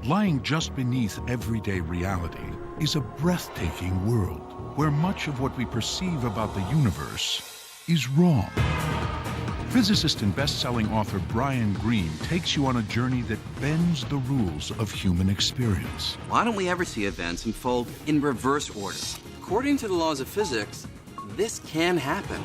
Lying just beneath everyday reality is a breathtaking world where much of what we perceive about the universe is wrong. Physicist and best-selling author Brian Greene takes you on a journey that bends the rules of human experience. Why don't we ever see events unfold in reverse order? According to the laws of physics, this can happen.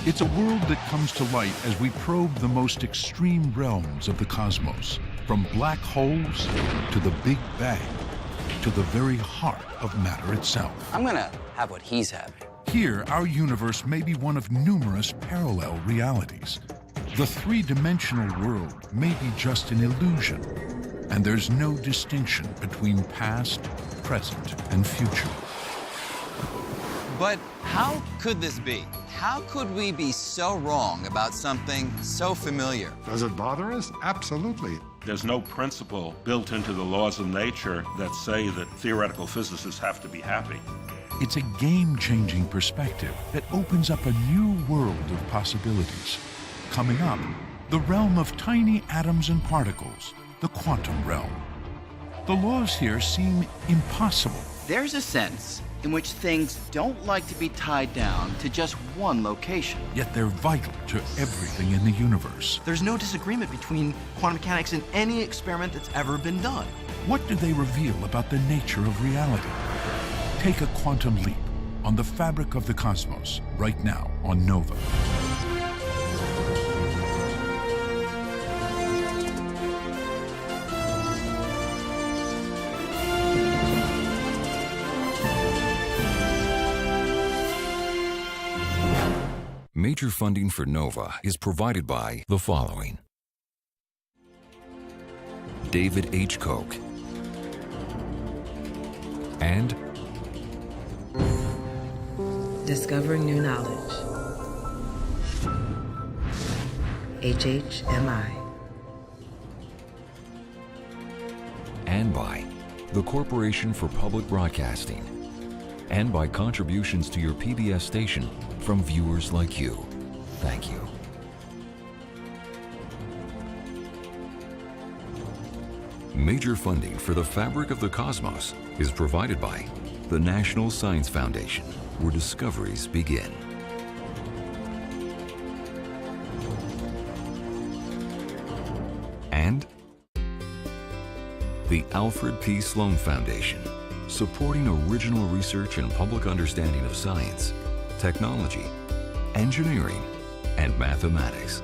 It's a world that comes to light as we probe the most extreme realms of the cosmos, from black holes to the Big Bang, to the very heart of matter itself. I'm gonna have what he's having. Here, our universe may be one of numerous parallel realities. The three-dimensional world may be just an illusion, and there's no distinction between past, present, and future. But how could this be? How could we be so wrong about something so familiar? Does it bother us? Absolutely. There's no principle built into the laws of nature that say that theoretical physicists have to be happy. It's a game-changing perspective that opens up a new world of possibilities. Coming up, the realm of tiny atoms and particles, the quantum realm. The laws here seem impossible. There's a sense in which things don't like to be tied down to just one location. Yet they're vital to everything in the universe. There's no disagreement between quantum mechanics and any experiment that's ever been done. What do they reveal about the nature of reality? Take a quantum leap on the fabric of the cosmos right now on Nova. Major funding for NOVA is provided by the following: David H. Koch and Discovering New Knowledge, HHMI, and by the Corporation for Public Broadcasting, and by contributions to your PBS station from viewers like you. Thank you. Major funding for the fabric of the cosmos is provided by the National Science Foundation, where discoveries begin. And the Alfred P. Sloan Foundation, supporting original research and public understanding of science, technology, engineering, and mathematics.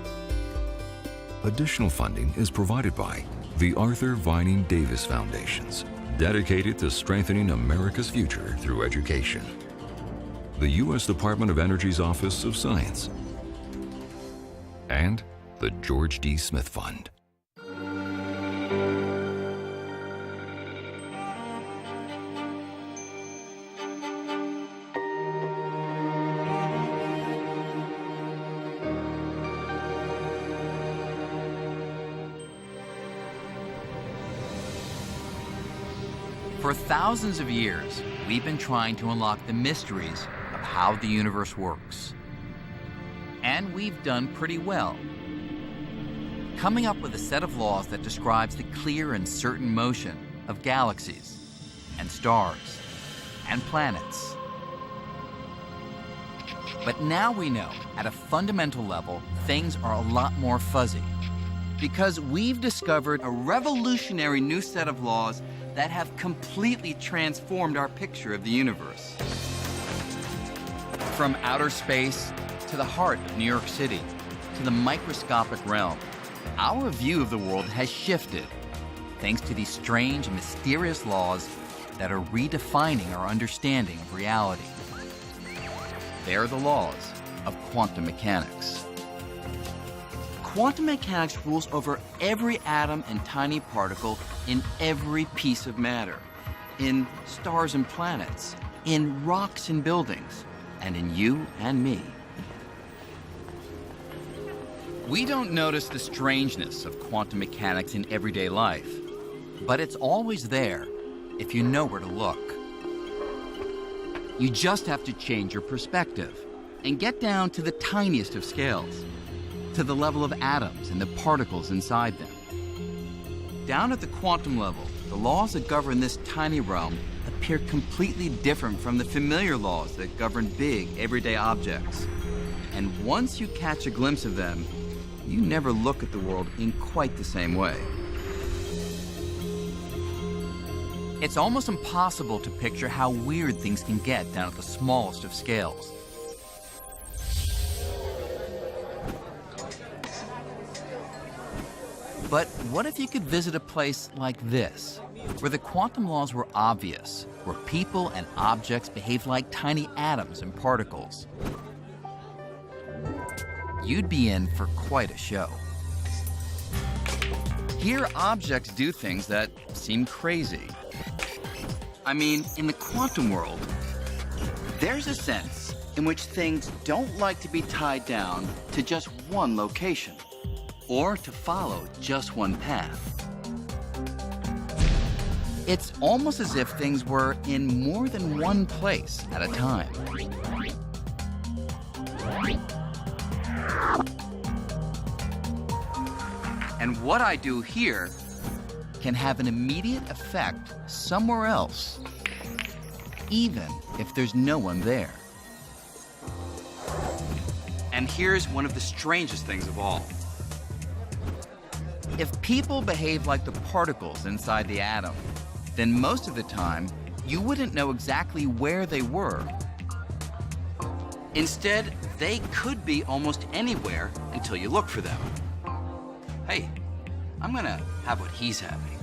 Additional funding is provided by the Arthur Vining Davis Foundations, dedicated to strengthening America's future through education. The U.S. Department of Energy's Office of Science, and the George D. Smith Fund. For thousands of years, we've been trying to unlock the mysteries of how the universe works. And we've done pretty well, coming up with a set of laws that describes the clear and certain motion of galaxies and stars and planets. But now we know, at a fundamental level, things are a lot more fuzzy, because we've discovered a revolutionary new set of laws that have completely transformed our picture of the universe. From outer space to the heart of New York City to the microscopic realm, our view of the world has shifted thanks to these strange and mysterious laws that are redefining our understanding of reality. They're the laws of quantum mechanics. Quantum mechanics rules over every atom and tiny particle in every piece of matter, in stars and planets, in rocks and buildings, and in you and me. We don't notice the strangeness of quantum mechanics in everyday life, but it's always there if you know where to look. You just have to change your perspective and get down to the tiniest of scales, to the level of atoms and the particles inside them. Down at the quantum level, the laws that govern this tiny realm appear completely different from the familiar laws that govern big, everyday objects. And once you catch a glimpse of them, you never look at the world in quite the same way. It's almost impossible to picture how weird things can get down at the smallest of scales. But what if you could visit a place like this, where the quantum laws were obvious, where people and objects behave like tiny atoms and particles? You'd be in for quite a show. Here, objects do things that seem crazy. I mean, in the quantum world, there's a sense in which things don't like to be tied down to just one location, or to follow just one path. It's almost as if things were in more than one place at a time. And what I do here can have an immediate effect somewhere else, even if there's no one there. And here's one of the strangest things of all. If people behave like the particles inside the atom, then most of the time, you wouldn't know exactly where they were. Instead, they could be almost anywhere until you look for them. Hey, I'm gonna have what he's having.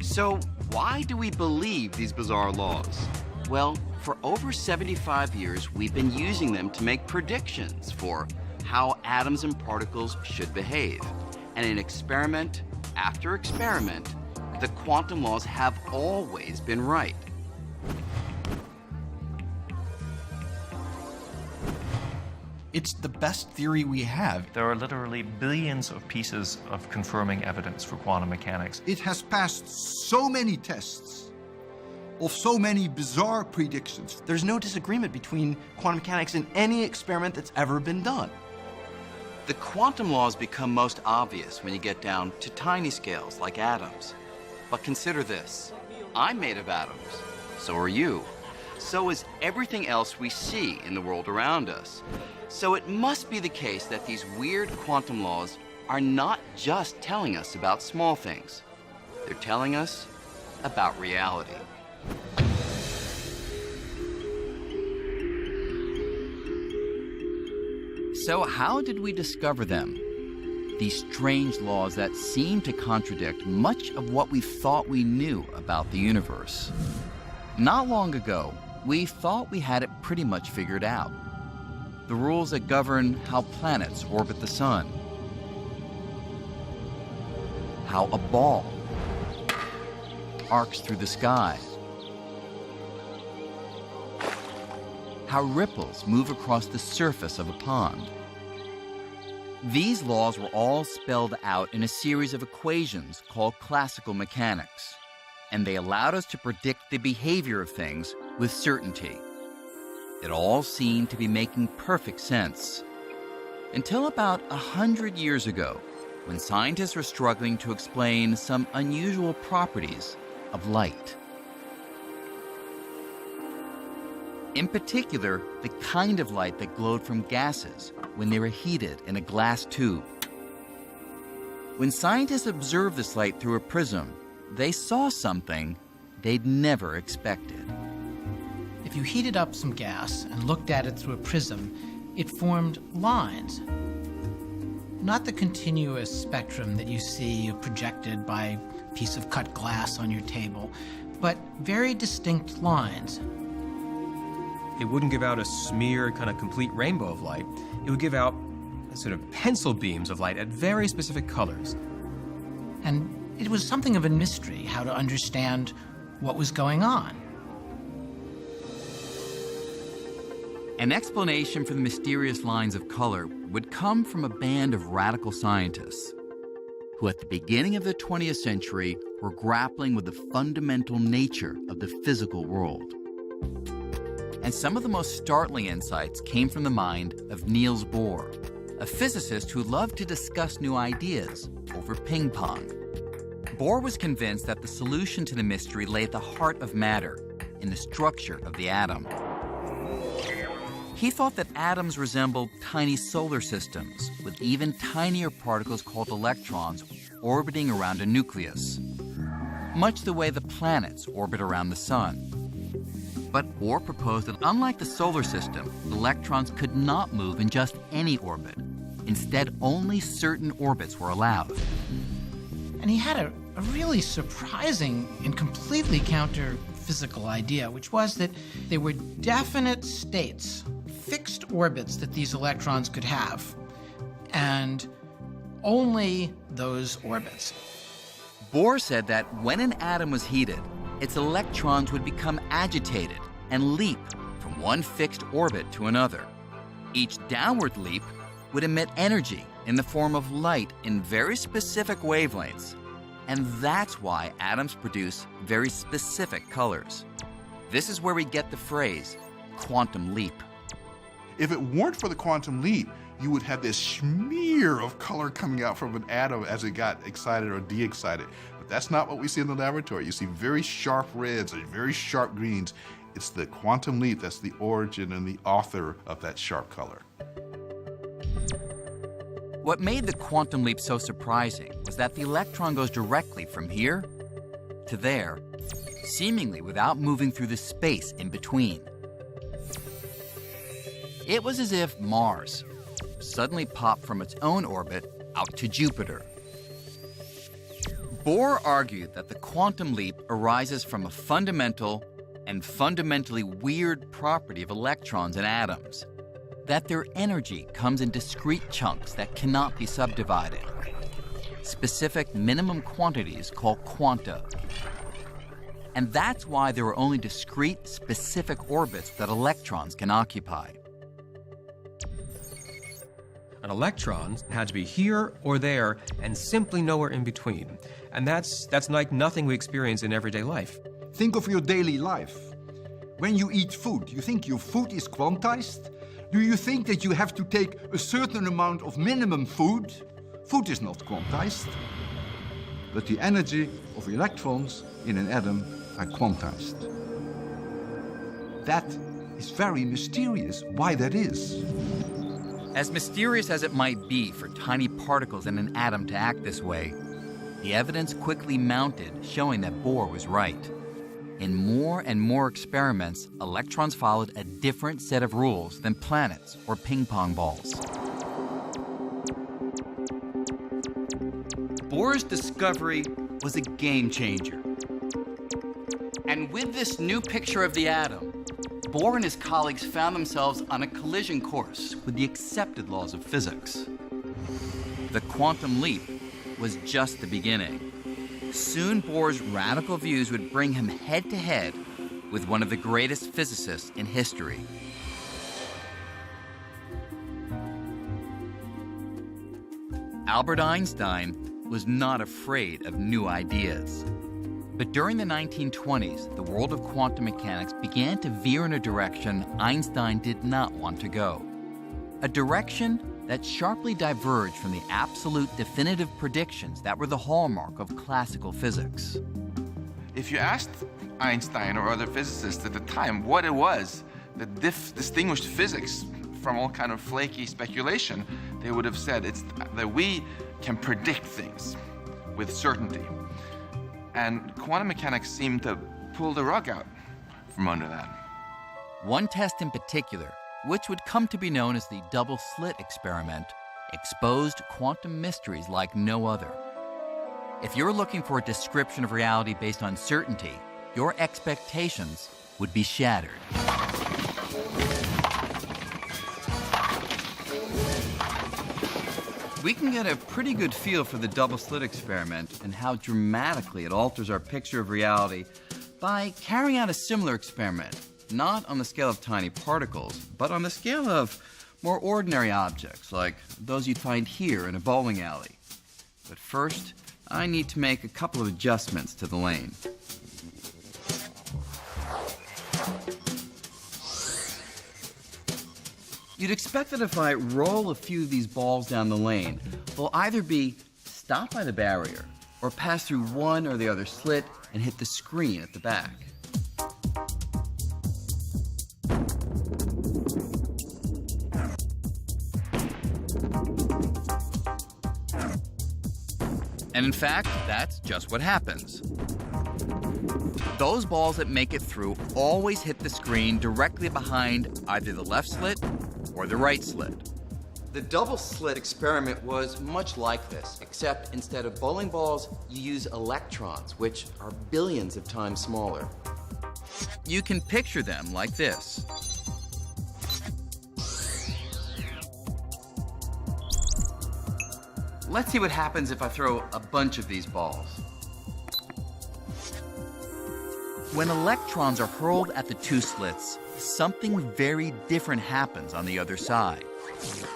So why do we believe these bizarre laws? Well, for over 75 years, we've been using them to make predictions for how atoms and particles should behave. And in experiment after experiment, the quantum laws have always been right. It's the best theory we have. There are literally billions of pieces of confirming evidence for quantum mechanics. It has passed so many tests of so many bizarre predictions. There's no disagreement between quantum mechanics and any experiment that's ever been done. The quantum laws become most obvious when you get down to tiny scales like atoms. But consider this. I'm made of atoms. So are you. So is everything else we see in the world around us. So it must be the case that these weird quantum laws are not just telling us about small things. They're telling us about reality. So how did we discover them? These strange laws that seem to contradict much of what we thought we knew about the universe. Not long ago, we thought we had it pretty much figured out. The rules that govern how planets orbit the sun, how a ball arcs through the sky, how ripples move across the surface of a pond. These laws were all spelled out in a series of equations called classical mechanics, and they allowed us to predict the behavior of things with certainty. It all seemed to be making perfect sense. Until about 100 years ago, when scientists were struggling to explain some unusual properties of light. In particular, the kind of light that glowed from gases when they were heated in a glass tube. When scientists observed this light through a prism, they saw something they'd never expected. If you heated up some gas and looked at it through a prism, it formed lines. Not the continuous spectrum that you see projected by a piece of cut glass on your table, but very distinct lines. It wouldn't give out a smear, kind of complete rainbow of light. It would give out sort of pencil beams of light at very specific colors. And it was something of a mystery how to understand what was going on. An explanation for the mysterious lines of color would come from a band of radical scientists who at the beginning of the 20th century were grappling with the fundamental nature of the physical world. And some of the most startling insights came from the mind of Niels Bohr, a physicist who loved to discuss new ideas, over ping pong. Bohr was convinced that the solution to the mystery lay at the heart of matter, in the structure of the atom. He thought that atoms resembled tiny solar systems, with even tinier particles called electrons orbiting around a nucleus, much the way the planets orbit around the sun. But Bohr proposed that unlike the solar system, electrons could not move in just any orbit. Instead, only certain orbits were allowed. And he had a really surprising and completely counter-physical idea, which was that there were definite states, fixed orbits that these electrons could have, and only those orbits. Bohr said that when an atom was heated, its electrons would become agitated and leap from one fixed orbit to another. Each downward leap would emit energy in the form of light in very specific wavelengths, and that's why atoms produce very specific colors. This is where we get the phrase quantum leap. If it weren't for the quantum leap, you would have this smear of color coming out from an atom as it got excited or de-excited. But that's not what we see in the laboratory. You see very sharp reds and very sharp greens. It's the quantum leap that's the origin and the author of that sharp color. What made the quantum leap so surprising was that the electron goes directly from here to there, seemingly without moving through the space in between. It was as if Mars suddenly popped from its own orbit out to Jupiter. Bohr argued that the quantum leap arises from a fundamental and fundamentally weird property of electrons and atoms, that their energy comes in discrete chunks that cannot be subdivided, specific minimum quantities called quanta. And that's why there are only discrete, specific orbits that electrons can occupy. An electron had to be here or there and simply nowhere in between. And that's like nothing we experience in everyday life. Think of your daily life. When you eat food, you think your food is quantized? Do you think that you have to take a certain amount of minimum food? Food is not quantized. But the energy of electrons in an atom are quantized. That is very mysterious, why that is. As mysterious as it might be for tiny particles in an atom to act this way, the evidence quickly mounted showing that Bohr was right. In more and more experiments, electrons followed a different set of rules than planets or ping pong balls. Bohr's discovery was a game changer. And with this new picture of the atom, Bohr and his colleagues found themselves on a collision course with the accepted laws of physics. The quantum leap was just the beginning. Soon Bohr's radical views would bring him head-to-head with one of the greatest physicists in history. Albert Einstein was not afraid of new ideas. But during the 1920s, the world of quantum mechanics began to veer in a direction Einstein did not want to go. A direction that sharply diverged from the absolute definitive predictions that were the hallmark of classical physics. If you asked Einstein or other physicists at the time what it was that distinguished physics from all kind of flaky speculation, they would have said it's that we can predict things with certainty. And quantum mechanics seemed to pull the rug out from under that. One test in particular, which would come to be known as the double-slit experiment, exposed quantum mysteries like no other. If you're looking for a description of reality based on certainty, your expectations would be shattered. We can get a pretty good feel for the double-slit experiment and how dramatically it alters our picture of reality by carrying out a similar experiment, not on the scale of tiny particles, but on the scale of more ordinary objects, like those you'd find here in a bowling alley. But first, I need to make a couple of adjustments to the lane. You'd expect that if I roll a few of these balls down the lane, they'll either be stop by the barrier or pass through one or the other slit and hit the screen at the back. And in fact, that's just what happens. Those balls that make it through always hit the screen directly behind either the left slit or the right slit. The double slit experiment was much like this, except instead of bowling balls, you use electrons, which are billions of times smaller. You can picture them like this. Let's see what happens if I throw a bunch of these balls. When electrons are hurled at the two slits, something very different happens on the other side.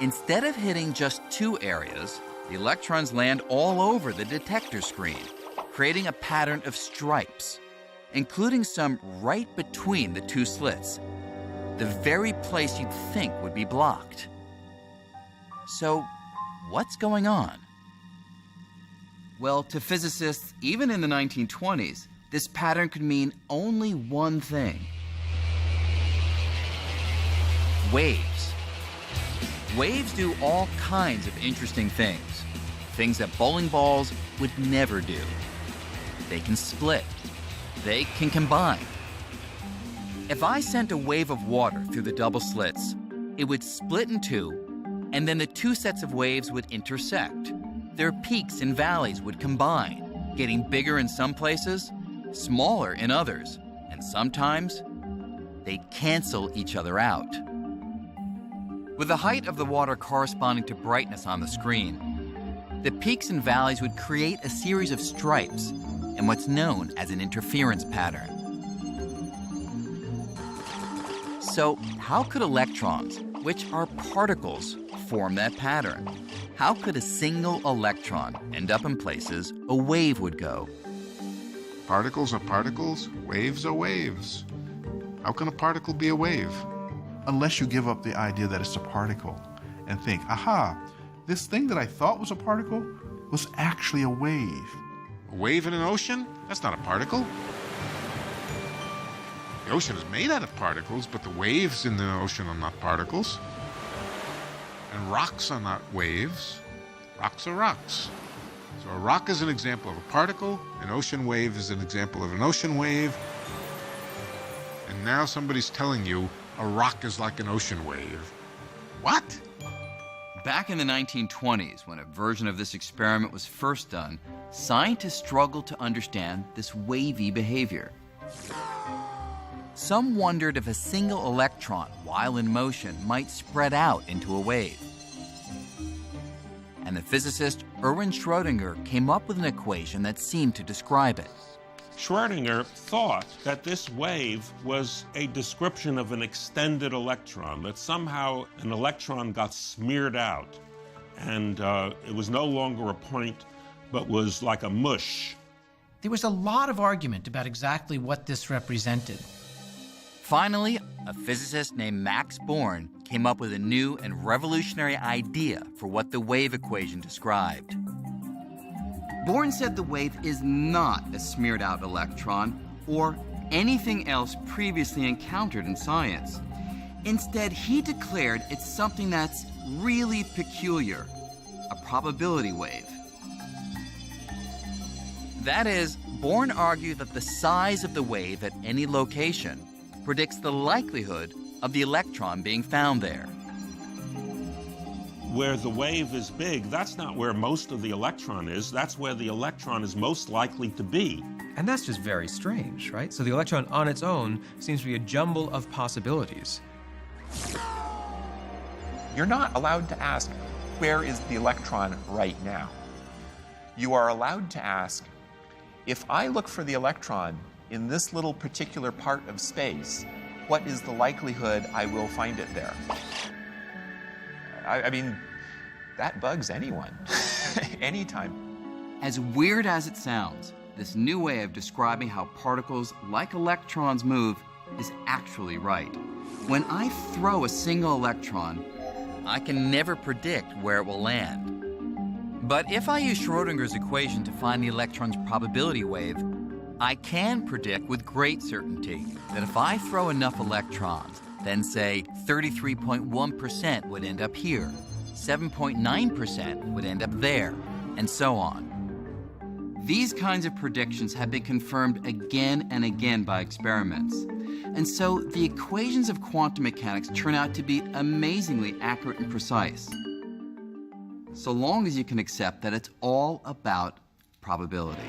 Instead of hitting just two areas, the electrons land all over the detector screen, creating a pattern of stripes, including some right between the two slits, the very place you'd think would be blocked. So, what's going on? Well, to physicists, even in the 1920s, this pattern could mean only one thing: waves. Waves do all kinds of interesting things, things that bowling balls would never do. They can split. They can combine. If I sent a wave of water through the double slits, it would split in two, and then the two sets of waves would intersect. Their peaks and valleys would combine, getting bigger in some places, smaller in others, and sometimes they'd cancel each other out. With the height of the water corresponding to brightness on the screen, the peaks and valleys would create a series of stripes and what's known as an interference pattern. So, how could electrons, which are particles, form that pattern? How could a single electron end up in places a wave would go? Particles are particles, waves are waves. How can a particle be a wave? Unless you give up the idea that it's a particle and think, aha, this thing that I thought was a particle was actually a wave. A wave in an ocean? That's not a particle. The ocean is made out of particles, but the waves in the ocean are not particles. And rocks are not waves. Rocks are rocks. So a rock is an example of a particle, an ocean wave is an example of an ocean wave, and now somebody's telling you a rock is like an ocean wave. What? Back in the 1920s, when a version of this experiment was first done, scientists struggled to understand this wavy behavior. Some wondered if a single electron, while in motion, might spread out into a wave. And the physicist Erwin Schrödinger came up with an equation that seemed to describe it. Schrödinger thought that this wave was a description of an extended electron, that somehow an electron got smeared out, and it was no longer a point, but was like a mush. There was a lot of argument about exactly what this represented. Finally, a physicist named Max Born came up with a new and revolutionary idea for what the wave equation described. Born said the wave is not a smeared-out electron or anything else previously encountered in science. Instead, he declared it's something that's really peculiar, a probability wave. That is, Born argued that the size of the wave at any location predicts the likelihood of the electron being found there. Where the wave is big, that's not where most of the electron is. That's where the electron is most likely to be. And that's just very strange, right? So the electron on its own seems to be a jumble of possibilities. You're not allowed to ask, where is the electron right now? You are allowed to ask, if I look for the electron in this little particular part of space, what is the likelihood I will find it there? I mean, that bugs anyone, anytime. As weird as it sounds, this new way of describing how particles like electrons move is actually right. When I throw a single electron, I can never predict where it will land. But if I use Schrodinger's equation to find the electron's probability wave, I can predict with great certainty that if I throw enough electrons, then say 33.1% would end up here, 7.9% would end up there, and so on. These kinds of predictions have been confirmed again and again by experiments. And so the equations of quantum mechanics turn out to be amazingly accurate and precise, so long as you can accept that it's all about probability.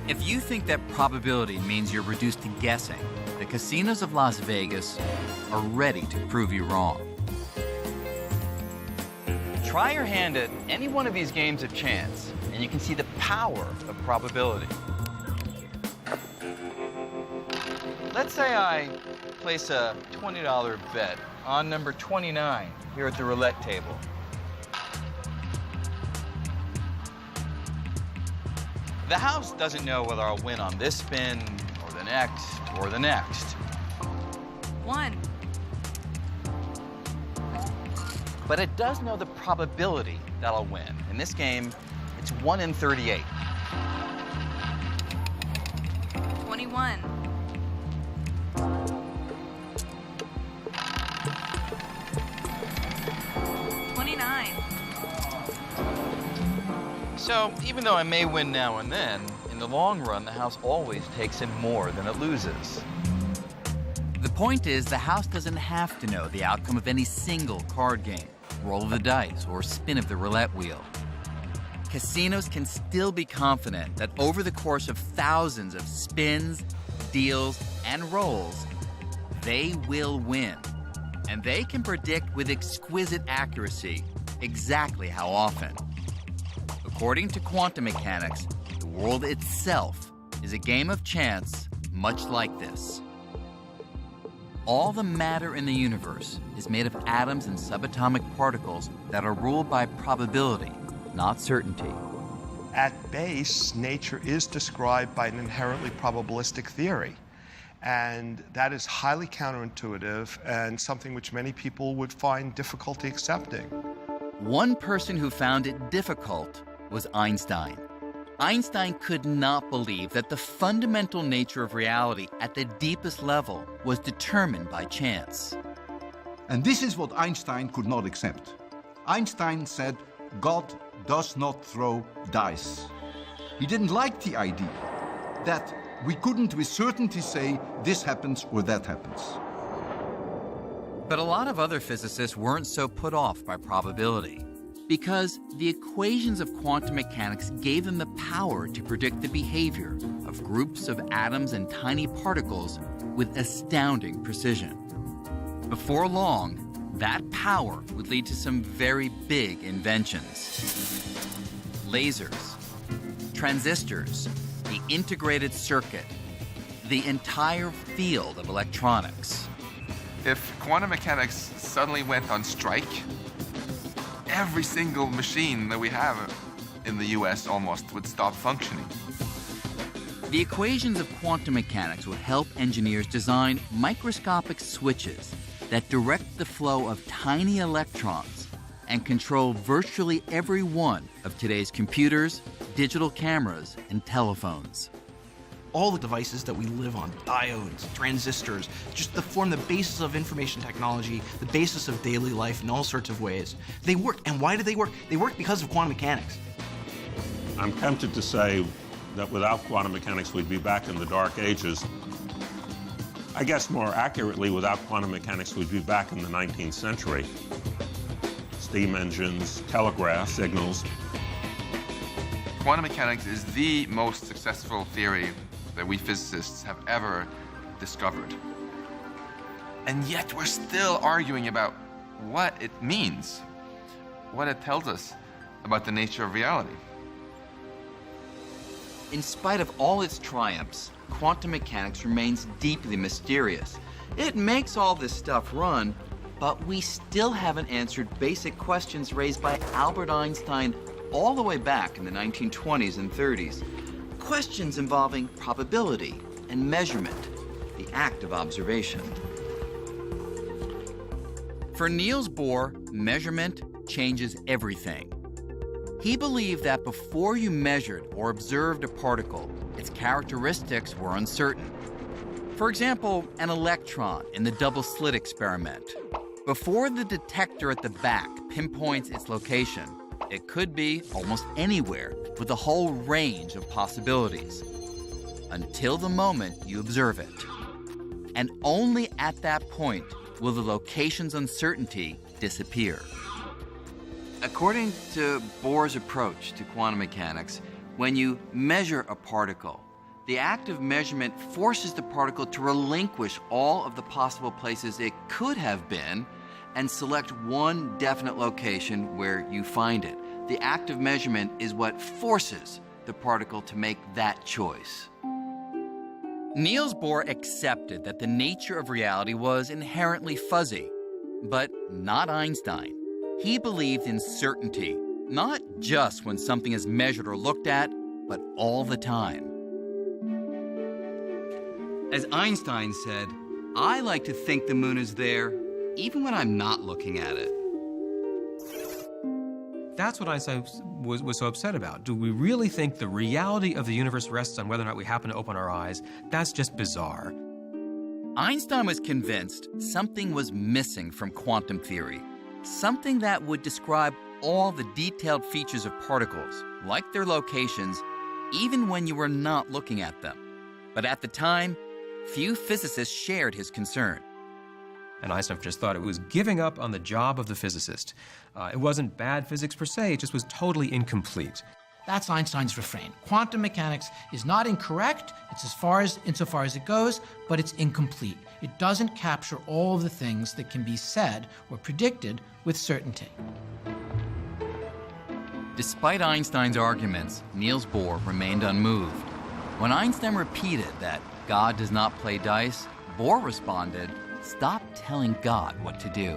If you think that probability means you're reduced to guessing, the casinos of Las Vegas are ready to prove you wrong. Try your hand at any one of these games of chance, and you can see the power of probability. Let's say I place a $20 bet on number 29 here at the roulette table. The house doesn't know whether I'll win on this spin, or the next, or the next. 1. But it does know the probability that I'll win. In this game, it's 1 in 38. 21. 29. So even though I may win now and then, in the long run, the house always takes in more than it loses. The point is, the house doesn't have to know the outcome of any single card game, roll of the dice, or spin of the roulette wheel. Casinos can still be confident that over the course of thousands of spins, deals, and rolls, they will win. And they can predict with exquisite accuracy exactly how often. According to quantum mechanics, the world itself is a game of chance much like this. All the matter in the universe is made of atoms and subatomic particles that are ruled by probability, not certainty. At base, nature is described by an inherently probabilistic theory. And that is highly counterintuitive and something which many people would find difficulty accepting. One person who found it difficult was Einstein. Einstein could not believe that the fundamental nature of reality at the deepest level was determined by chance. And this is what Einstein could not accept. Einstein said, God does not throw dice. He didn't like the idea that we couldn't with certainty say this happens or that happens. But a lot of other physicists weren't so put off by probability, because the equations of quantum mechanics gave them the power to predict the behavior of groups of atoms and tiny particles with astounding precision. Before long, that power would lead to some very big inventions. Lasers, transistors, the integrated circuit, the entire field of electronics. If quantum mechanics suddenly went on strike, every single machine that we have in the US almost would stop functioning. The equations of quantum mechanics would help engineers design microscopic switches that direct the flow of tiny electrons and control virtually every one of today's computers, digital cameras, and telephones. All the devices that we live on, diodes, transistors, just to form the basis of information technology, the basis of daily life in all sorts of ways. They work. And why do they work? They work because of quantum mechanics. I'm tempted to say that without quantum mechanics, we'd be back in the dark ages. I guess more accurately, without quantum mechanics, we'd be back in the 19th century. Steam engines, telegraph signals. Quantum mechanics is the most successful theory that we physicists have ever discovered. And yet we're still arguing about what it means, what it tells us about the nature of reality. In spite of all its triumphs, quantum mechanics remains deeply mysterious. It makes all this stuff run, but we still haven't answered basic questions raised by Albert Einstein all the way back in the 1920s and 30s. Questions involving probability and measurement, the act of observation. For Niels Bohr, measurement changes everything. He believed that before you measured or observed a particle, its characteristics were uncertain. For example, an electron in the double-slit experiment. Before the detector at the back pinpoints its location, it could be almost anywhere with a whole range of possibilities. Until the moment you observe it. And only at that point will the location's uncertainty disappear. According to Bohr's approach to quantum mechanics, when you measure a particle, the act of measurement forces the particle to relinquish all of the possible places it could have been and select one definite location where you find it. The act of measurement is what forces the particle to make that choice. Niels Bohr accepted that the nature of reality was inherently fuzzy, but not Einstein. He believed in certainty, not just when something is measured or looked at, but all the time. As Einstein said, I like to think the moon is there, even when I'm not looking at it. That's what Einstein was so upset about. Do we really think the reality of the universe rests on whether or not we happen to open our eyes? That's just bizarre. Einstein was convinced something was missing from quantum theory, something that would describe all the detailed features of particles, like their locations, even when you were not looking at them. But at the time, few physicists shared his concern. And Einstein just thought it was giving up on the job of the physicist. It wasn't bad physics per se, it just was totally incomplete. That's Einstein's refrain. Quantum mechanics is not incorrect, it's insofar as it goes, but it's incomplete. It doesn't capture all of the things that can be said or predicted with certainty. Despite Einstein's arguments, Niels Bohr remained unmoved. When Einstein repeated that God does not play dice, Bohr responded, "Stop telling God what to do."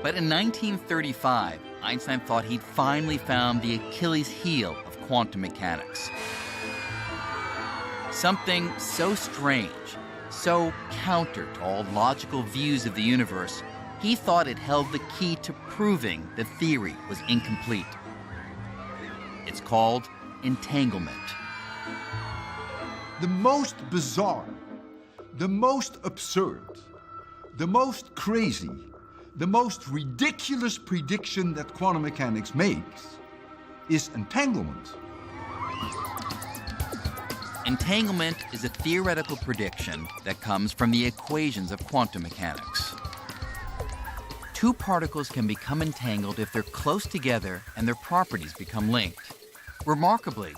But in 1935, Einstein thought he'd finally found the Achilles heel of quantum mechanics. Something so strange, so counter to all logical views of the universe, he thought it held the key to proving the theory was incomplete. It's called entanglement. The most bizarre, the most absurd, the most crazy, the most ridiculous prediction that quantum mechanics makes is entanglement. Entanglement is a theoretical prediction that comes from the equations of quantum mechanics. Two particles can become entangled if they're close together and their properties become linked. Remarkably,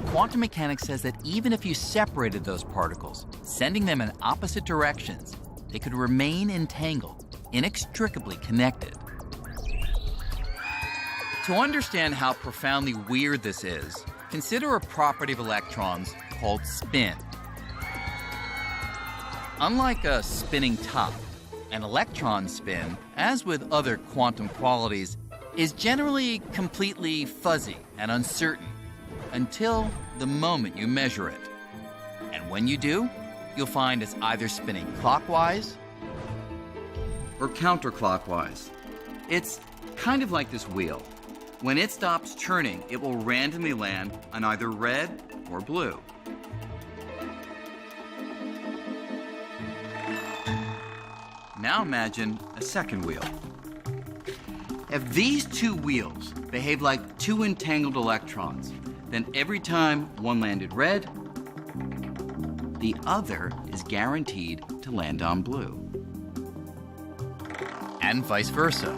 quantum mechanics says that even if you separated those particles, sending them in opposite directions, they could remain entangled, inextricably connected. To understand how profoundly weird this is, consider a property of electrons called spin. Unlike a spinning top, an electron spin, as with other quantum qualities, is generally completely fuzzy and uncertain until the moment you measure it. And when you do, you'll find it's either spinning clockwise or counterclockwise. It's kind of like this wheel. When it stops turning, it will randomly land on either red or blue. Now imagine a second wheel. If these two wheels behave like two entangled electrons, then every time one landed red, the other is guaranteed to land on blue. And vice versa.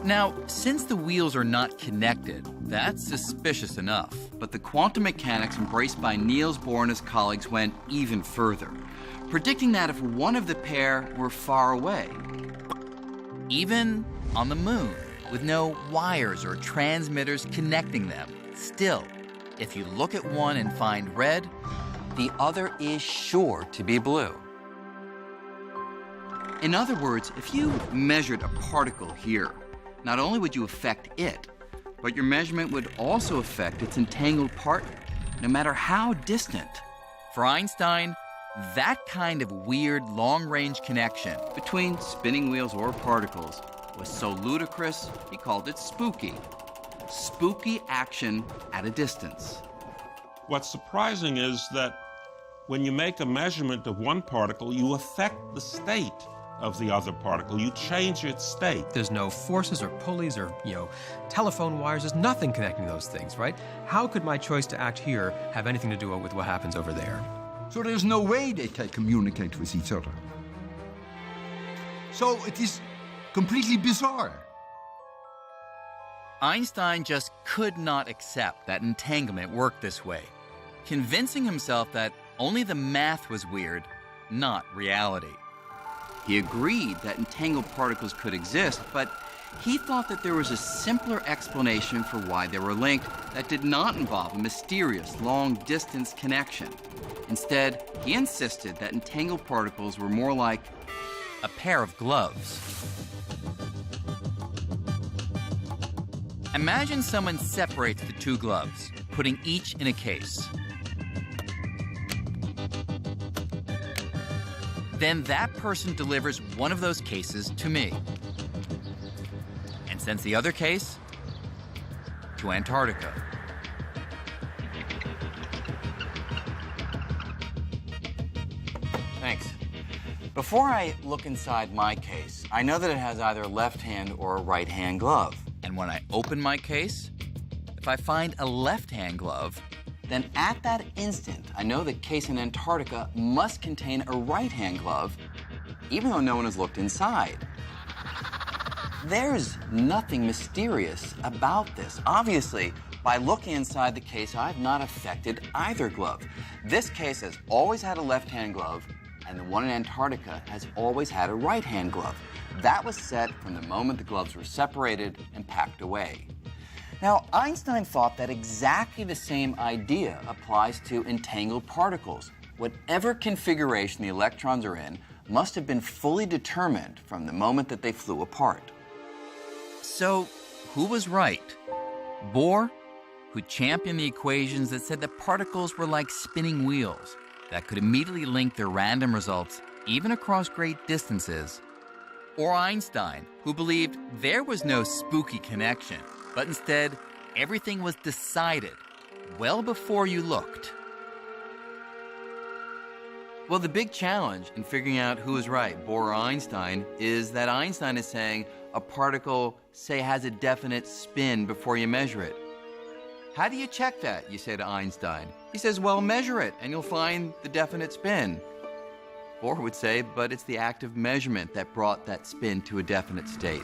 Now, since the wheels are not connected, that's suspicious enough. But the quantum mechanics embraced by Niels Bohr and his colleagues went even further, predicting that if one of the pair were far away, even on the moon, with no wires or transmitters connecting them, still, if you look at one and find red, the other is sure to be blue. In other words, if you measured a particle here, not only would you affect it, but your measurement would also affect its entangled partner, no matter how distant. For Einstein, That kind of weird long-range connection between spinning wheels or particles was so ludicrous, he called it spooky. Spooky action at a distance. What's surprising is that when you make a measurement of one particle, you affect the state of the other particle. You change its state. There's no forces or pulleys or, telephone wires. There's nothing connecting those things, right? How could my choice to act here have anything to do with what happens over there? So there's no way they can communicate with each other. So it is completely bizarre. Einstein just could not accept that entanglement worked this way, convincing himself that only the math was weird, not reality. He agreed that entangled particles could exist, but he thought that there was a simpler explanation for why they were linked that did not involve a mysterious long-distance connection. Instead, he insisted that entangled particles were more like a pair of gloves. Imagine someone separates the two gloves, putting each in a case. Then that person delivers one of those cases to me and sends the other case to Antarctica. Thanks. Before I look inside my case, I know that it has either a left hand or a right hand glove. And when I open my case, if I find a left hand glove, then at that instant, I know the case in Antarctica must contain a right-hand glove, even though no one has looked inside. There's nothing mysterious about this. Obviously, by looking inside the case, I've not affected either glove. This case has always had a left-hand glove, and the one in Antarctica has always had a right-hand glove. That was set from the moment the gloves were separated and packed away. Now, Einstein thought that exactly the same idea applies to entangled particles. Whatever configuration the electrons are in must have been fully determined from the moment that they flew apart. So, who was right? Bohr, who championed the equations that said that particles were like spinning wheels that could immediately link their random results even across great distances? Or Einstein, who believed there was no spooky connection, but instead, everything was decided well before you looked? Well, the big challenge in figuring out who is right, Bohr or Einstein, is that Einstein is saying a particle, say, has a definite spin before you measure it. How do you check that, you say to Einstein? He says, well, measure it, and you'll find the definite spin. Bohr would say, but it's the act of measurement that brought that spin to a definite state.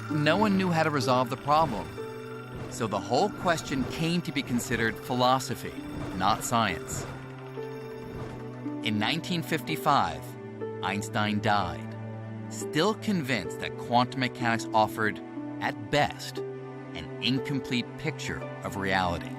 No one knew how to resolve the problem. So the whole question came to be considered philosophy, not science. In 1955, Einstein died, still convinced that quantum mechanics offered, at best, an incomplete picture of reality.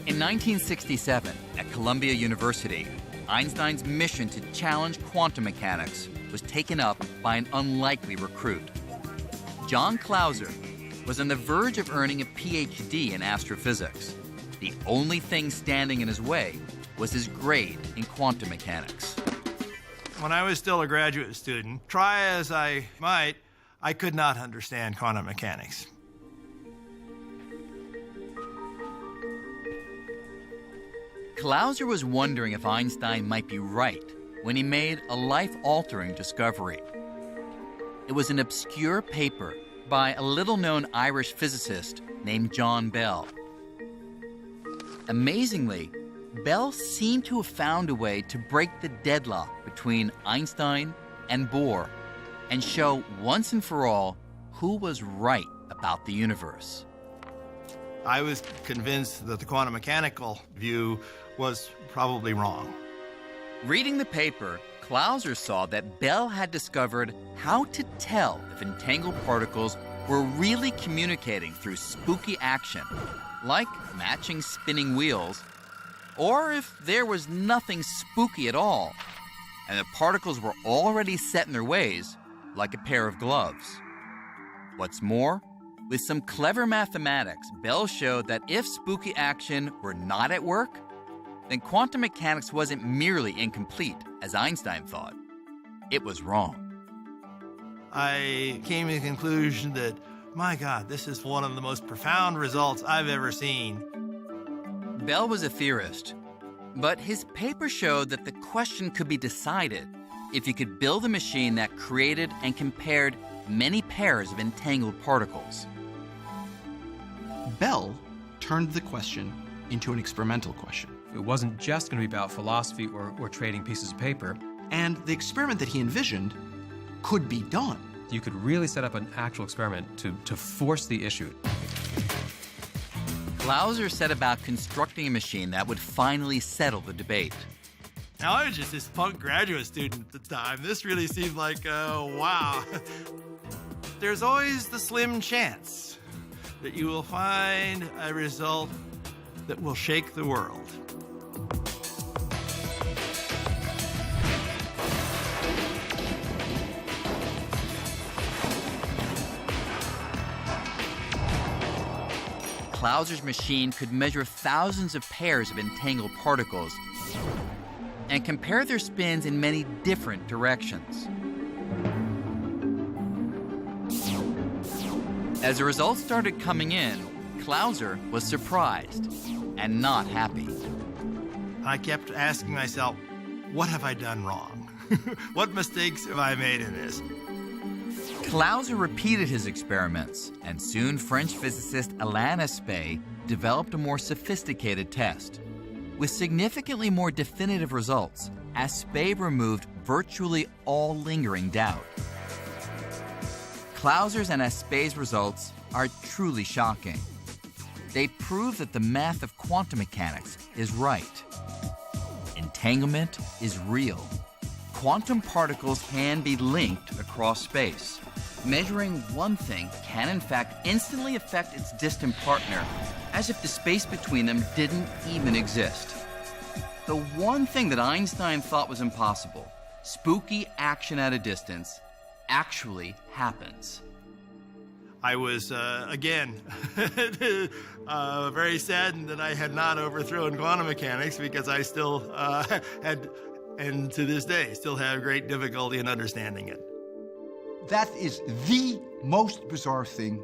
In 1967, at Columbia University, Einstein's mission to challenge quantum mechanics was taken up by an unlikely recruit. John Clauser was on the verge of earning a PhD in astrophysics. The only thing standing in his way was his grade in quantum mechanics. When I was still a graduate student, try as I might, I could not understand quantum mechanics. Clauser was wondering if Einstein might be right when he made a life-altering discovery. It was an obscure paper by a little-known Irish physicist named John Bell. Amazingly, Bell seemed to have found a way to break the deadlock between Einstein and Bohr and show once and for all who was right about the universe. I was convinced that the quantum mechanical view was probably wrong. Reading the paper, Clauser saw that Bell had discovered how to tell if entangled particles were really communicating through spooky action, like matching spinning wheels, or if there was nothing spooky at all, and the particles were already set in their ways, like a pair of gloves. What's more, With some clever mathematics, Bell showed that if spooky action were not at work, then quantum mechanics wasn't merely incomplete, as Einstein thought. It was wrong. I came to the conclusion that, my God, this is one of the most profound results I've ever seen. Bell was a theorist, but his paper showed that the question could be decided if you could build a machine that created and compared many pairs of entangled particles. Bell turned the question into an experimental question. It wasn't just going to be about philosophy or trading pieces of paper. And the experiment that he envisioned could be done. You could really set up an actual experiment to force the issue. Clauser set about constructing a machine that would finally settle the debate. Now, I was just this punk graduate student at the time. This really seemed like, wow. There's always the slim chance that you will find a result that will shake the world. Clauser's machine could measure thousands of pairs of entangled particles and compare their spins in many different directions. As the results started coming in, Clauser was surprised and not happy. I kept asking myself, what have I done wrong? What mistakes have I made in this? Clauser repeated his experiments, and soon French physicist Alain Aspect developed a more sophisticated test. With significantly more definitive results, Aspect removed virtually all lingering doubt. Clauser's and Aspect's results are truly shocking. They prove that the math of quantum mechanics is right. Entanglement is real. Quantum particles can be linked across space. Measuring one thing can in fact instantly affect its distant partner, as if the space between them didn't even exist. The one thing that Einstein thought was impossible, spooky action at a distance, actually happens. I was, again, very saddened that I had not overthrown quantum mechanics, because I still had, and to this day, still have great difficulty in understanding it. That is the most bizarre thing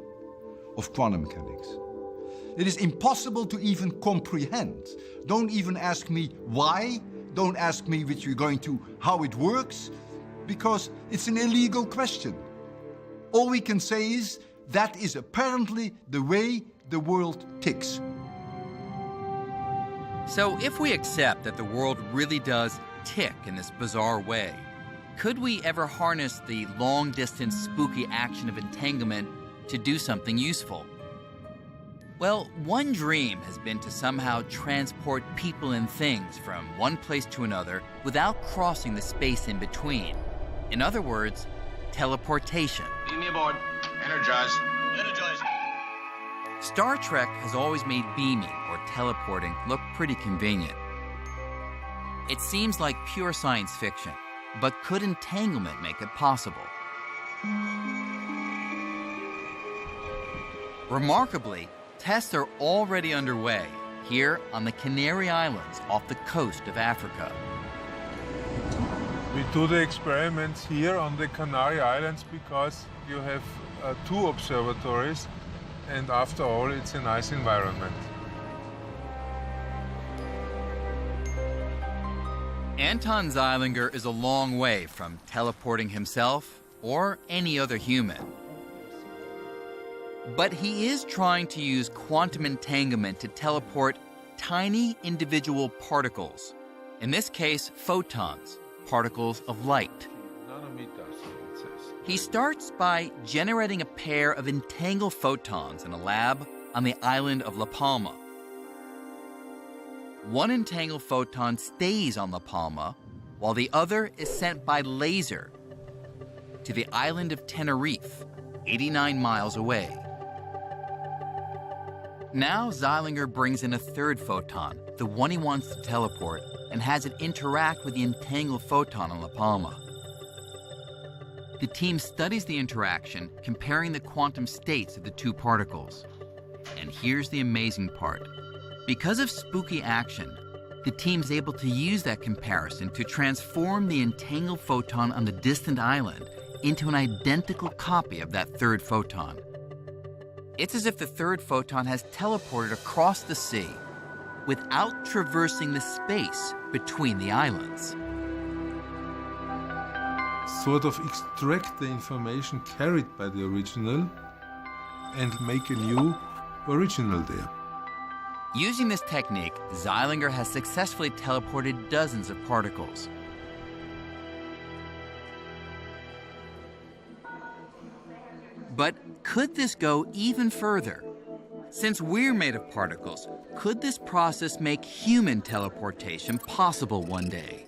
of quantum mechanics. It is impossible to even comprehend. Don't even ask me why. Don't ask me which we're going to, how it works, because it's an illegal question. All we can say is that is apparently the way the world ticks. So if we accept that the world really does tick in this bizarre way, could we ever harness the long-distance spooky action of entanglement to do something useful? Well, one dream has been to somehow transport people and things from one place to another without crossing the space in between. In other words, teleportation. Beam me aboard. Energize. Energize. Star Trek has always made beaming or teleporting look pretty convenient. It seems like pure science fiction, but could entanglement make it possible? Remarkably, tests are already underway here on the Canary Islands off the coast of Africa. We do the experiments here on the Canary Islands because you have 2 observatories, and after all, it's a nice environment. Anton Zeilinger is a long way from teleporting himself or any other human. But he is trying to use quantum entanglement to teleport tiny individual particles. In this case, photons, particles of light. He starts by generating a pair of entangled photons in a lab on the island of La Palma. One entangled photon stays on La Palma, while the other is sent by laser to the island of Tenerife, 89 miles away. Now Zeilinger brings in a third photon, the one he wants to teleport, and has it interact with the entangled photon on La Palma. the team studies the interaction, comparing the quantum states of the two particles. And here's the amazing part. Because of spooky action, the team's able to use that comparison to transform the entangled photon on the distant island into an identical copy of that third photon. It's as if the third photon has teleported across the sea without traversing the space between the islands. Sort of extract the information carried by the original and make a new original there. Using this technique, Zeilinger has successfully teleported dozens of particles. But could this go even further? Since we're made of particles, could this process make human teleportation possible one day?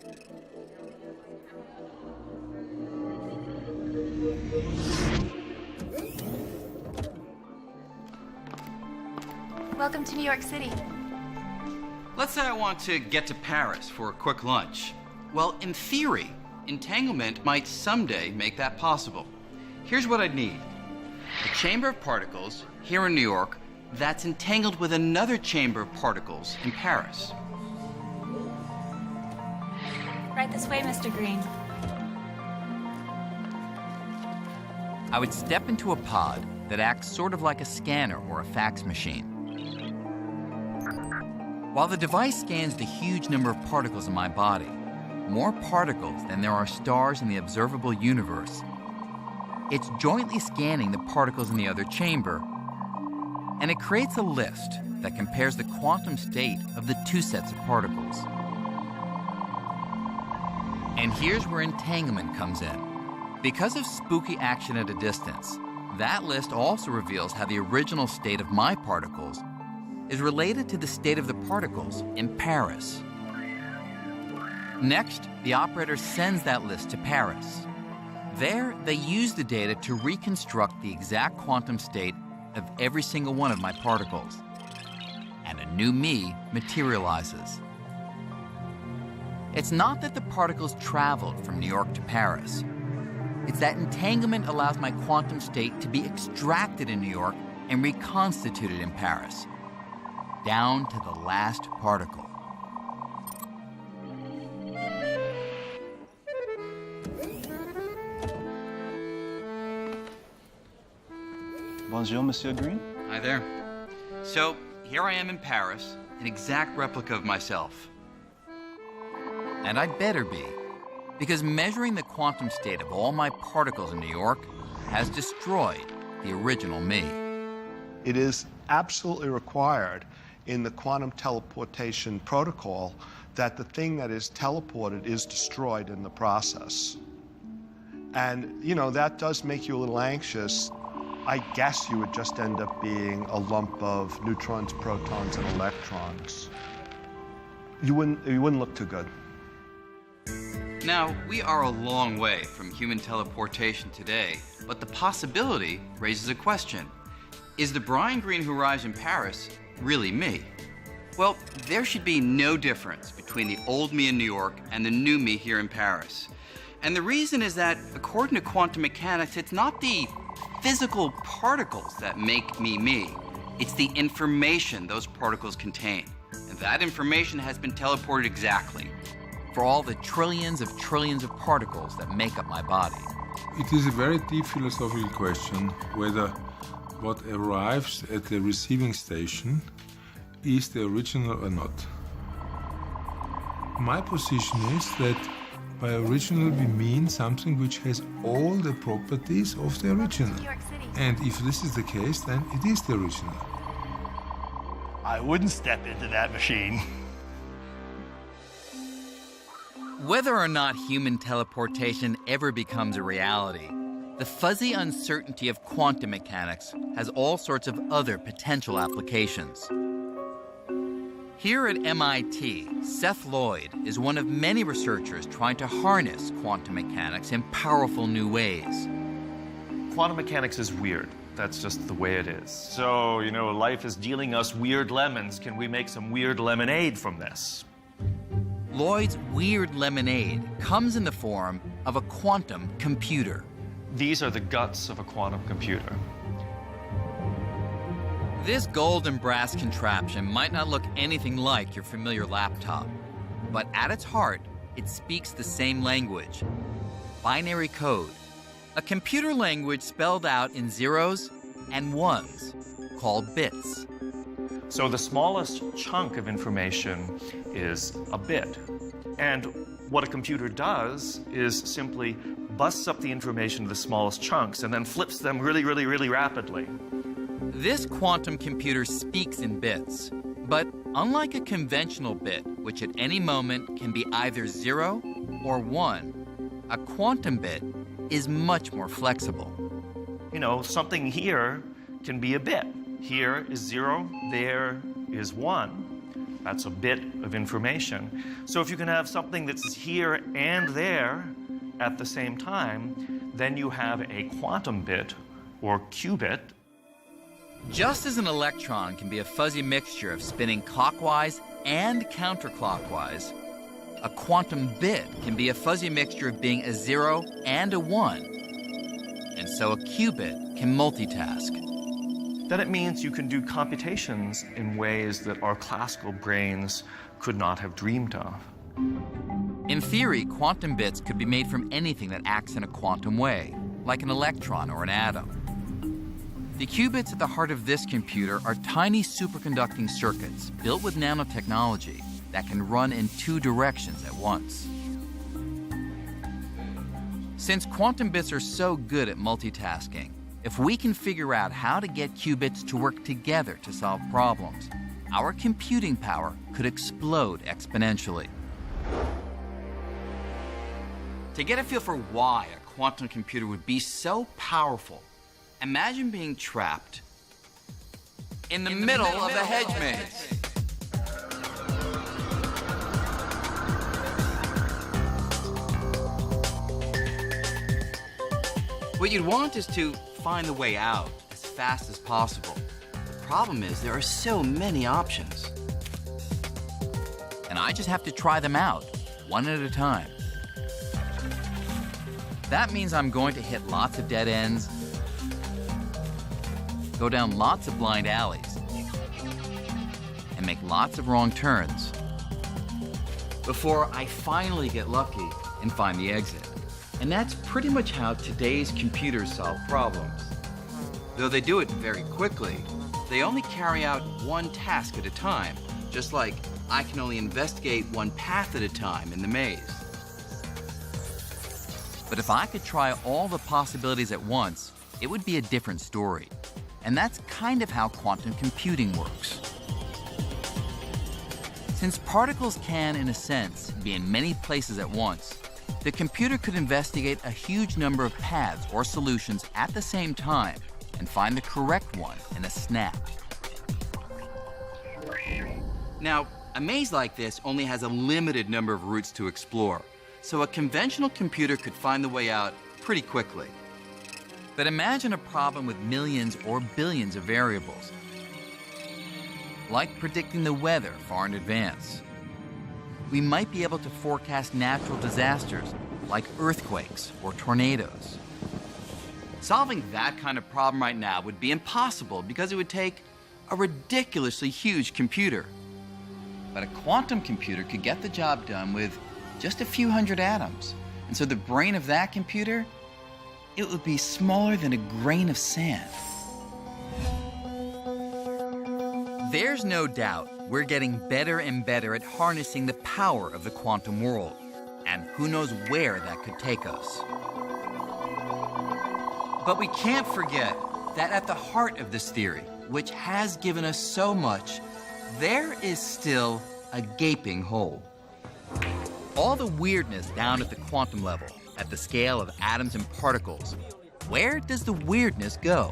Welcome to New York City. Let's say I want to get to Paris for a quick lunch. Well, in theory, entanglement might someday make that possible. Here's what I'd need. A chamber of particles here in New York that's entangled with another chamber of particles in Paris. Right this way, Mr. Green. I would step into a pod that acts sort of like a scanner or a fax machine. While the device scans the huge number of particles in my body, more particles than there are stars in the observable universe, it's jointly scanning the particles in the other chamber, and it creates a list that compares the quantum state of the two sets of particles. And here's where entanglement comes in. Because of spooky action at a distance, that list also reveals how the original state of my particles is related to the state of the particles in Paris. Next, the operator sends that list to Paris. There, they use the data to reconstruct the exact quantum state of every single one of my particles. And a new me materializes. It's not that the particles traveled from New York to Paris. It's that entanglement allows my quantum state to be extracted in New York and reconstituted in Paris, down to the last particle. Bonjour, Monsieur Green. Hi there. So, here I am in Paris, an exact replica of myself. And I'd better be, because measuring the quantum state of all my particles in New York has destroyed the original me. It is absolutely required in the quantum teleportation protocol that the thing that is teleported is destroyed in the process. And, you know, that does make you a little anxious. I guess you would just end up being a lump of neutrons, protons, and electrons. You wouldn't look too good. Now, we are a long way from human teleportation today, but the possibility raises a question. Is the Brian Greene who arrives in Paris really me? Well, there should be no difference between the old me in New York and the new me here in Paris. And the reason is that, according to quantum mechanics, it's not the physical particles that make me me. It's the information those particles contain. And that information has been teleported exactly for all the trillions of particles that make up my body. It is a very deep philosophical question whether what arrives at the receiving station is the original or not. My position is that by original we mean something which has all the properties of the original. And if this is the case, then it is the original. I wouldn't step into that machine. Whether or not human teleportation ever becomes a reality, the fuzzy uncertainty of quantum mechanics has all sorts of other potential applications. Here at MIT, Seth Lloyd is one of many researchers trying to harness quantum mechanics in powerful new ways. Quantum mechanics is weird. That's just the way it is. So, you know, life is dealing us weird lemons. Can we make some weird lemonade from this? Lloyd's weird lemonade comes in the form of a quantum computer. These are the guts of a quantum computer. This gold and brass contraption might not look anything like your familiar laptop, but at its heart, it speaks the same language: binary code, a computer language spelled out in zeros and ones, called bits. So the smallest chunk of information is a bit. And what a computer does is simply busts up the information to the smallest chunks and then flips them really, really, really rapidly. This quantum computer speaks in bits, but unlike a conventional bit, which at any moment can be either 0 or 1, a quantum bit is much more flexible. You know, something here can be a bit. Here is 0, there is 1. That's a bit of information. So if you can have something that's here and there at the same time, then you have a quantum bit or qubit. Just as an electron can be a fuzzy mixture of spinning clockwise and counterclockwise, a quantum bit can be a fuzzy mixture of being a 0 and a 1. And so a qubit can multitask. Then it means you can do computations in ways that our classical brains could not have dreamed of. In theory, quantum bits could be made from anything that acts in a quantum way, like an electron or an atom. The qubits at the heart of this computer are tiny superconducting circuits built with nanotechnology that can run in 2 directions at once. Since quantum bits are so good at multitasking, if we can figure out how to get qubits to work together to solve problems, our computing power could explode exponentially. To get a feel for why a quantum computer would be so powerful, imagine being trapped in the middle of a hedge maze. What you'd want is to find the way out as fast as possible. The problem is there are so many options. And I just have to try them out, one at a time. That means I'm going to hit lots of dead ends, go down lots of blind alleys, and make lots of wrong turns before I finally get lucky and find the exit. And that's pretty much how today's computers solve problems. Though they do it very quickly, they only carry out one task at a time, just like I can only investigate one path at a time in the maze. But if I could try all the possibilities at once, it would be a different story. And that's kind of how quantum computing works. Since particles can, in a sense, be in many places at once, the computer could investigate a huge number of paths or solutions at the same time and find the correct one in a snap. Now, a maze like this only has a limited number of routes to explore, so a conventional computer could find the way out pretty quickly. But imagine a problem with millions or billions of variables, like predicting the weather far in advance. We might be able to forecast natural disasters like earthquakes or tornadoes. Solving that kind of problem right now would be impossible because it would take a ridiculously huge computer. But a quantum computer could get the job done with just a few hundred atoms. And so the brain of that computer, it would be smaller than a grain of sand. There's no doubt we're getting better and better at harnessing the power of the quantum world, and who knows where that could take us. But we can't forget that at the heart of this theory, which has given us so much, there is still a gaping hole. All the weirdness down at the quantum level, at the scale of atoms and particles, where does the weirdness go?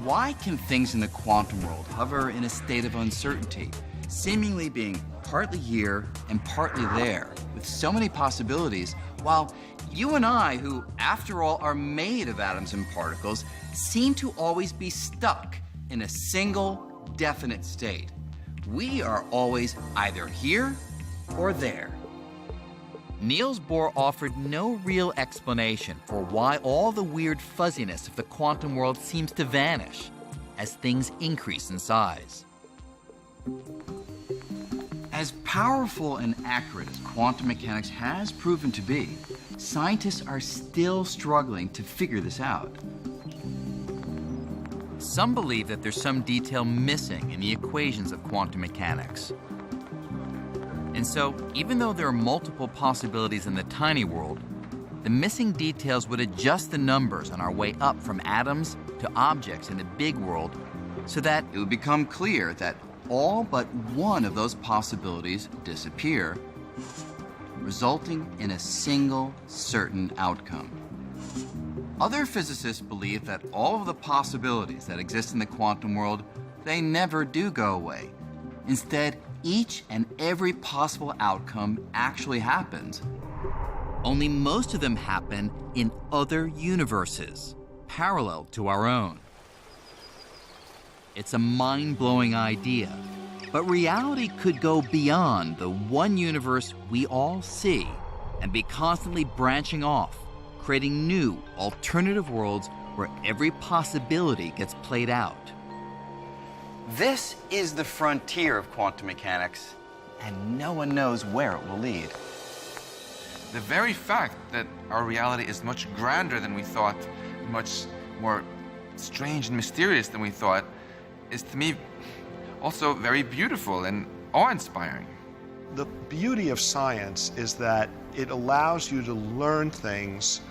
Why can things in the quantum world hover in a state of uncertainty, seemingly being partly here and partly there, with so many possibilities, while you and I, who, after all, are made of atoms and particles, seem to always be stuck in a single, definite state? We are always either here or there. Niels Bohr offered no real explanation for why all the weird fuzziness of the quantum world seems to vanish as things increase in size. As powerful and accurate as quantum mechanics has proven to be, scientists are still struggling to figure this out. Some believe that there's some detail missing in the equations of quantum mechanics. And so, even though there are multiple possibilities in the tiny world, the missing details would adjust the numbers on our way up from atoms to objects in the big world so that it would become clear that all but one of those possibilities disappear, resulting in a single certain outcome. Other physicists believe that all of the possibilities that exist in the quantum world, they never do go away. Instead, each and every possible outcome actually happens. Only most of them happen in other universes, parallel to our own. It's a mind-blowing idea, but reality could go beyond the one universe we all see and be constantly branching off, creating new, alternative worlds where every possibility gets played out. This is the frontier of quantum mechanics, and no one knows where it will lead. The very fact that our reality is much grander than we thought, much more strange and mysterious than we thought, is to me also very beautiful and awe-inspiring. The beauty of science is that it allows you to learn things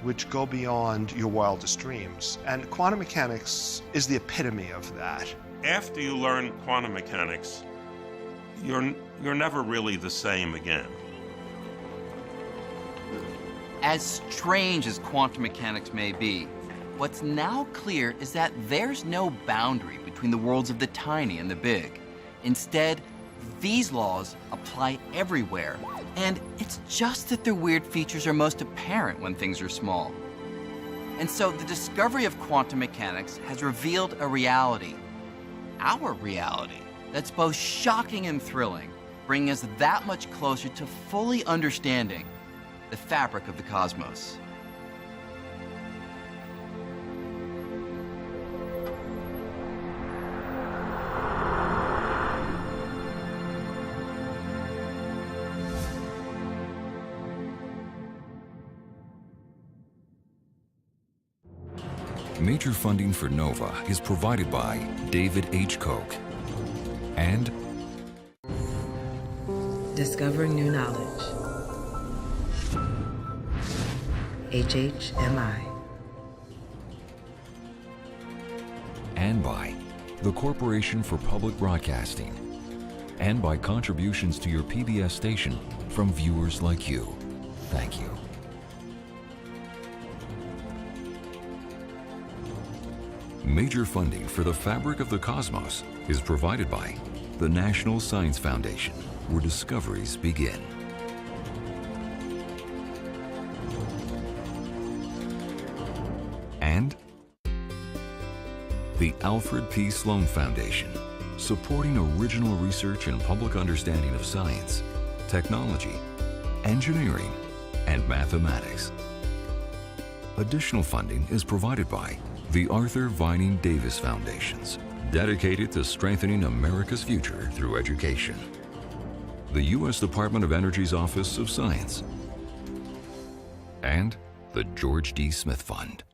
which go beyond your wildest dreams. And quantum mechanics is the epitome of that. After you learn quantum mechanics, you're never really the same again. As strange as quantum mechanics may be, what's now clear is that there's no boundary between the worlds of the tiny and the big. Instead, these laws apply everywhere, and it's just that their weird features are most apparent when things are small. And so the discovery of quantum mechanics has revealed a reality, our reality, that's both shocking and thrilling, bringing us that much closer to fully understanding the fabric of the cosmos. Major funding for NOVA is provided by David H. Koch and Discovering New Knowledge. HHMI. and by the Corporation for Public Broadcasting and by contributions to your PBS station from viewers like you. Thank you. Major funding for the fabric of the cosmos is provided by the National Science Foundation, where discoveries begin. And the Alfred P. Sloan Foundation, supporting original research and public understanding of science, technology, engineering, and mathematics. Additional funding is provided by the Arthur Vining Davis Foundations, dedicated to strengthening America's future through education. The U.S. Department of Energy's Office of Science. And the George D. Smith Fund.